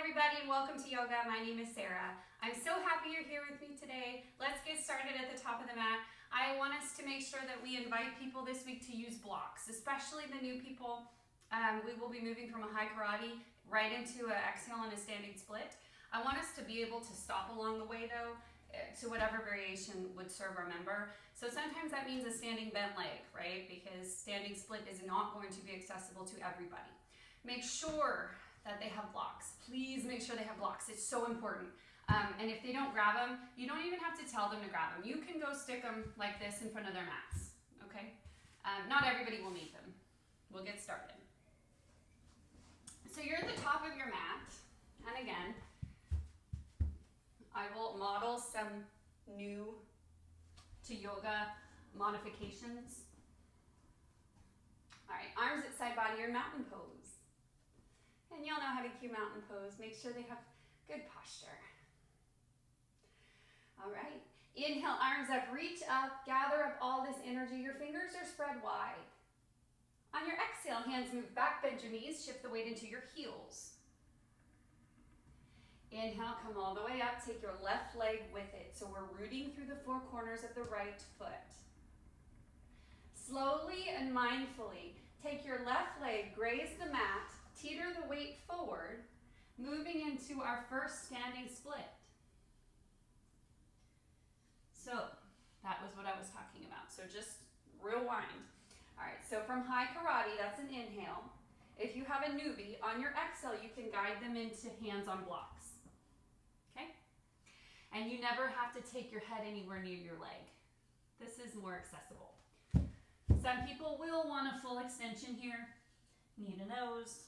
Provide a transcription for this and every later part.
everybody, and welcome to yoga. My name is Sarah. I'm so happy you're here with me today. Let's get started at the top of the mat. I want us to make sure that we invite people this week to use blocks, especially the new people. We will be moving from a high karate right into an exhale and a standing split. I want us to be able to stop along the way though, to whatever variation would serve our member. So sometimes that means a standing bent leg, right? Because standing split is not going to be accessible to everybody. Make sure that they have blocks. Please make sure they have blocks. It's so important. And if they don't grab them, you don't even have to tell them to grab them. You can go stick them like this in front of their mats, okay? Not everybody will need them. We'll get started. So you're at the top of your mat, and again, I will model some new to yoga modifications. All right, arms at side body or mountain pose. And y'all know how to cue mountain pose. Make sure they have good posture. All right, inhale, arms up, reach up, gather up all this energy. Your fingers are spread wide. On your exhale, hands move back, bend your knees, shift the weight into your heels. Inhale, come all the way up, take your left leg with it. So we're rooting through the four corners of the right foot. Slowly and mindfully, take your left leg, graze the mat, teeter the weight forward, moving into our first standing split. So that was what I was talking about. So just rewind. All right, so from high karate, that's an inhale. If you have a newbie, on your exhale, you can guide them into hands on blocks. Okay? And you never have to take your head anywhere near your leg. This is more accessible. Some people will want a full extension here. Knee to nose.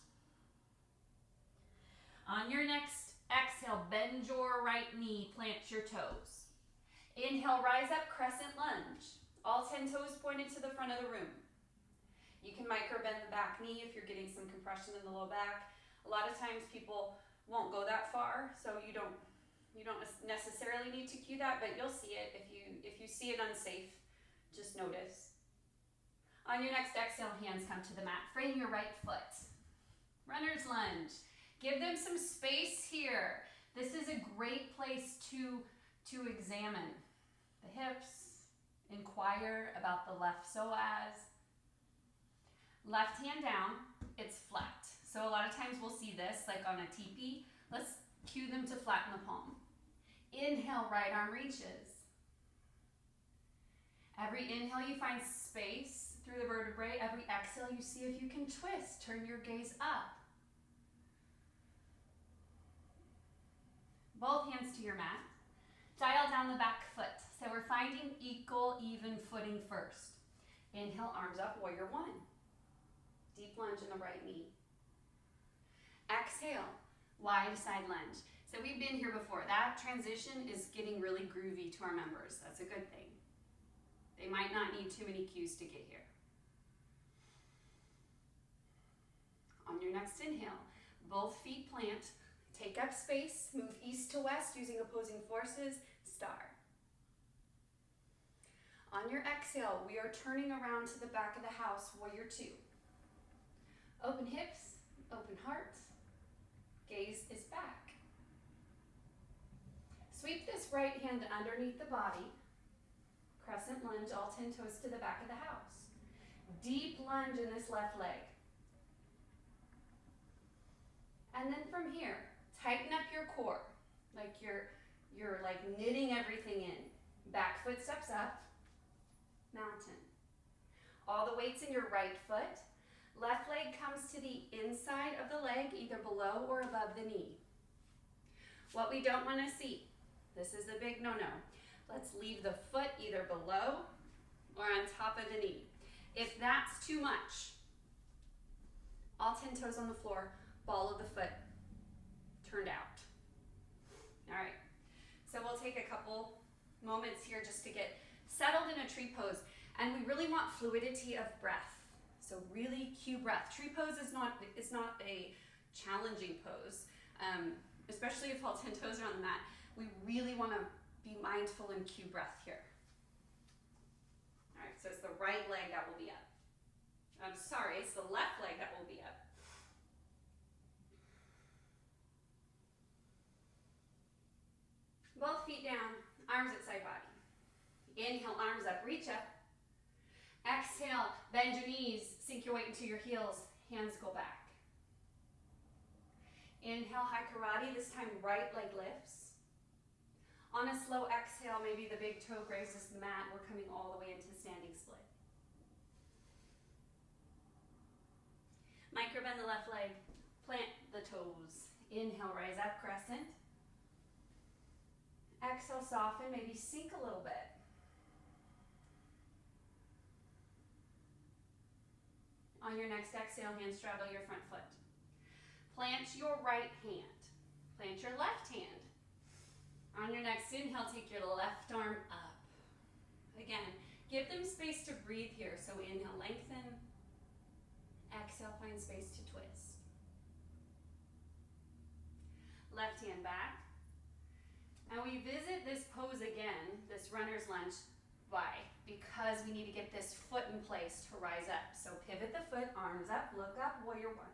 On your next exhale, bend your right knee, plant your toes. Inhale, rise up, crescent lunge. All 10 toes pointed to the front of the room. You can micro bend the back knee if you're getting some compression in the low back. A lot of times people won't go that far, so you don't necessarily need to cue that, but you'll see it. If you see it unsafe, just notice. On your next exhale, hands come to the mat. Frame your right foot. Runner's lunge. Give them some space here. This is a great place to examine the hips, inquire about the left psoas. Left hand down, it's flat. So a lot of times we'll see this like on a teepee. Let's cue them to flatten the palm. Inhale, right arm reaches. Every inhale you find space through the vertebrae. Every exhale you see if you can twist. Turn your gaze up. Both hands to your mat. Dial down the back foot. So we're finding equal, even footing first. Inhale, arms up, warrior one. Deep lunge in the right knee. Exhale, wide side lunge. So we've been here before. That transition is getting really groovy to our members. That's a good thing. They might not need too many cues to get here. On your next inhale, both feet plant. Take up space, move east to west using opposing forces, star. On your exhale, we are turning around to the back of the house, warrior two. Open hips, open heart, gaze is back. Sweep this right hand underneath the body, crescent lunge, all 10 toes to the back of the house. Deep lunge in this left leg. And then from here, tighten up your core, like you're like knitting everything in. Back foot steps up, mountain. All the weight's in your right foot. Left leg comes to the inside of the leg, either below or above the knee. What we don't want to see, this is a big no-no. Let's leave the foot either below or on top of the knee. If that's too much, all 10 toes on the floor, ball of the foot turned out. All right, so we'll take a couple moments here just to get settled in a tree pose. And we really want fluidity of breath. So really cue breath. Tree pose is not a challenging pose, especially if all 10 toes are on the mat. We really want to be mindful and cue breath here. All right, so it's the right leg that will be up. I'm sorry, it's the left leg that will be up. Both feet down, arms at side body. Inhale, arms up, reach up. Exhale, bend your knees, sink your weight into your heels, hands go back. Inhale, high karate, this time right leg lifts. On a slow exhale, maybe the big toe grazes the mat. We're coming all the way into standing split. Micro bend the left leg, plant the toes. Inhale, rise up, crescent. Exhale, soften, maybe sink a little bit. On your next exhale, hand straddle your front foot. Plant your right hand. Plant your left hand. On your next inhale, take your left arm up. Again, give them space to breathe here. So inhale, lengthen. Exhale, find space to twist. Left hand back. And we visit this pose again, this runner's lunge. Why? Because we need to get this foot in place to rise up. So pivot the foot, arms up, look up, warrior one.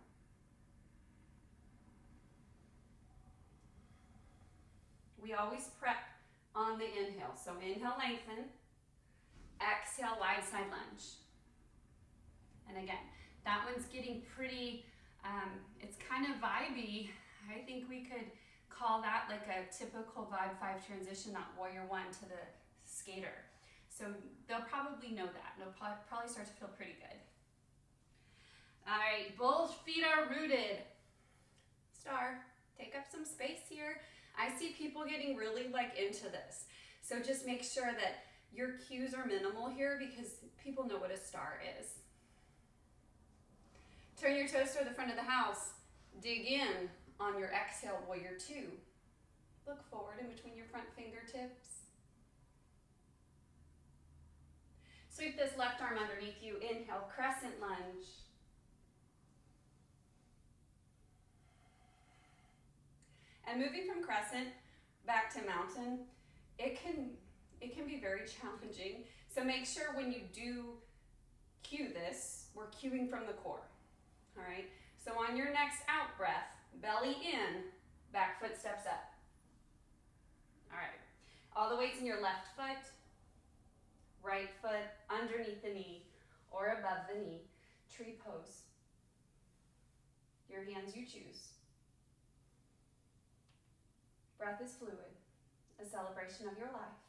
We always prep on the inhale. So inhale, lengthen. Exhale, wide side lunge. And again, that one's getting pretty, it's kind of vibey. I think we could call that like a typical Vybe 5 transition, that warrior one to the skater. So they'll probably know that. They'll probably start to feel pretty good. All right, both feet are rooted. Star, take up some space here. I see people getting really into this. So just make sure that your cues are minimal here because people know what a star is. Turn your toes toward the front of the house. Dig in on your exhale, warrior two. Look forward in between your front fingertips. Sweep this left arm underneath you. Inhale, crescent lunge. And moving from crescent back to mountain, it can be very challenging. So make sure when you do cue this, we're cueing from the core. All right? So on your next out breath, belly in, back foot steps up. All right. All the weight's in your left foot, right foot underneath the knee or above the knee. Tree pose. Your hands you choose. Breath is fluid, a celebration of your life.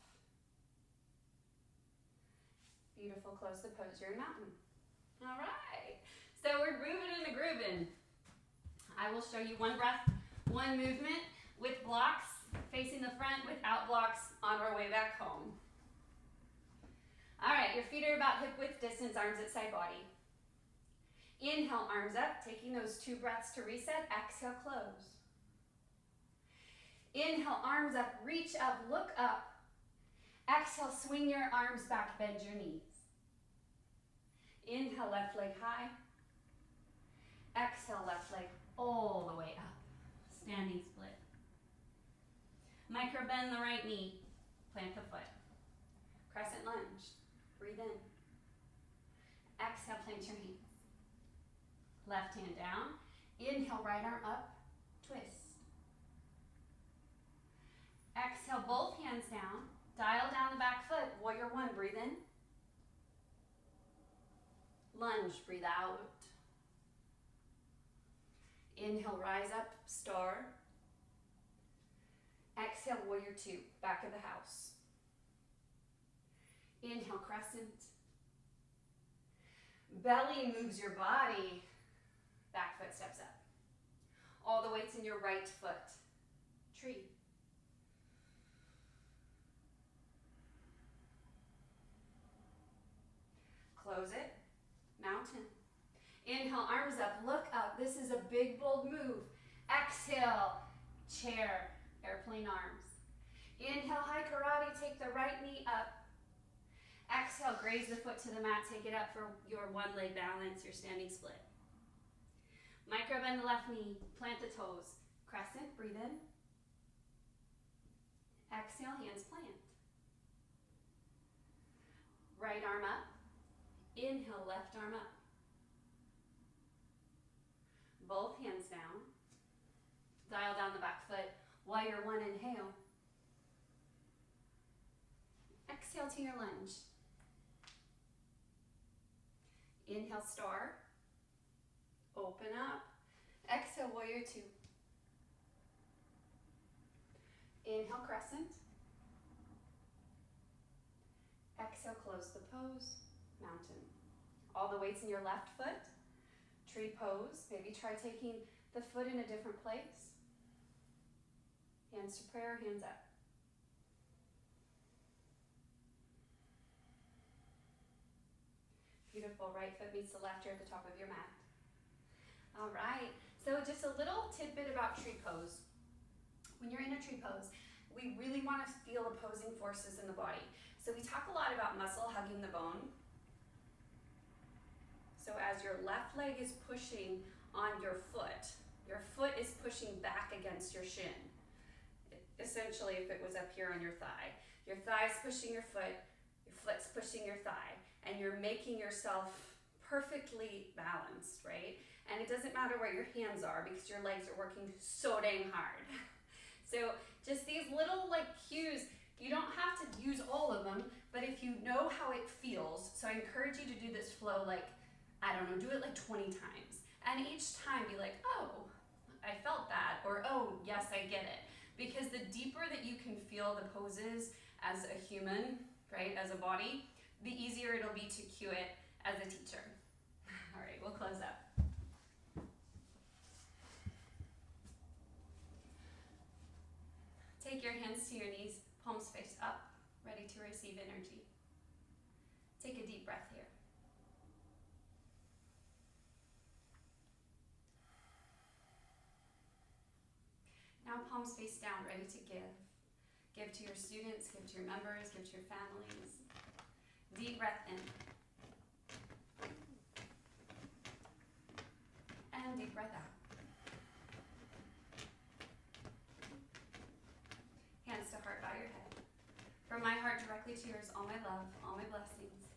Beautiful, close the pose, you're in mountain. All right, so we're grooving and grooving. I will show you one breath, one movement with blocks facing the front, without blocks on our way back home. All right, your feet are about hip width distance, arms at side body. Inhale, arms up, taking those 2 breaths to reset. Exhale, close. Inhale, arms up, reach up, look up. Exhale, swing your arms back, bend your knees. Inhale, left leg high. Exhale, left leg all the way up. Standing split. Micro bend the right knee, plant the foot. Crescent lunge, breathe in. Exhale, plant your hands. Left hand down. Inhale, right arm up, twist. Exhale, both hands down. Dial down the back foot, warrior one, breathe in. Lunge, breathe out. Inhale, rise up, star. Exhale, warrior two, back of the house. Inhale, crescent. Belly moves your body. Back foot steps up. All the weight's in your right foot. Tree. Close it. Mountain. Inhale, arms up, look up. This is a big, bold move. Exhale, chair, airplane arms. Inhale, high karate, take the right knee up. Exhale, graze the foot to the mat, take it up for your one leg balance, your standing split. Micro bend the left knee, plant the toes. Crescent, breathe in. Exhale, hands plant. Right arm up. Inhale, left arm up. Both hands down. Dial down the back foot. Warrior one, inhale. Inhale, star. Open up. Exhale, warrior two. Inhale, crescent. Exhale, close the pose, mountain. All the weights in your left foot. Tree pose. Maybe try taking the foot in a different place. Hands to prayer, hands up. Beautiful. Right foot meets the left here at the top of your mat. All right. So just a little tidbit about tree pose. When you're in a tree pose, we really want to feel opposing forces in the body. So we talk a lot about muscle hugging the bone. So as your left leg is pushing on your foot is pushing back against your shin. Essentially, if it was up here on your thigh is pushing your foot's pushing your thigh, and you're making yourself perfectly balanced, right? And it doesn't matter where your hands are because your legs are working so dang hard. So just these little cues, you don't have to use all of them, but if you know how it feels, so I encourage you to do this flow do it 20 times. And each time be like, oh, I felt that, or oh, yes, I get it. Because the deeper that you can feel the poses as a human, right, as a body, the easier it'll be to cue it as a teacher. All right, we'll close up. Take your hands to your knees, palms face up, ready to receive energy. Take a deep breath here. Now palms face down, ready to give. Give to your students, give to your members, give to your families. Deep breath in. And deep breath out. Hands to heart, bow your head. From my heart directly to yours, all my love, all my blessings.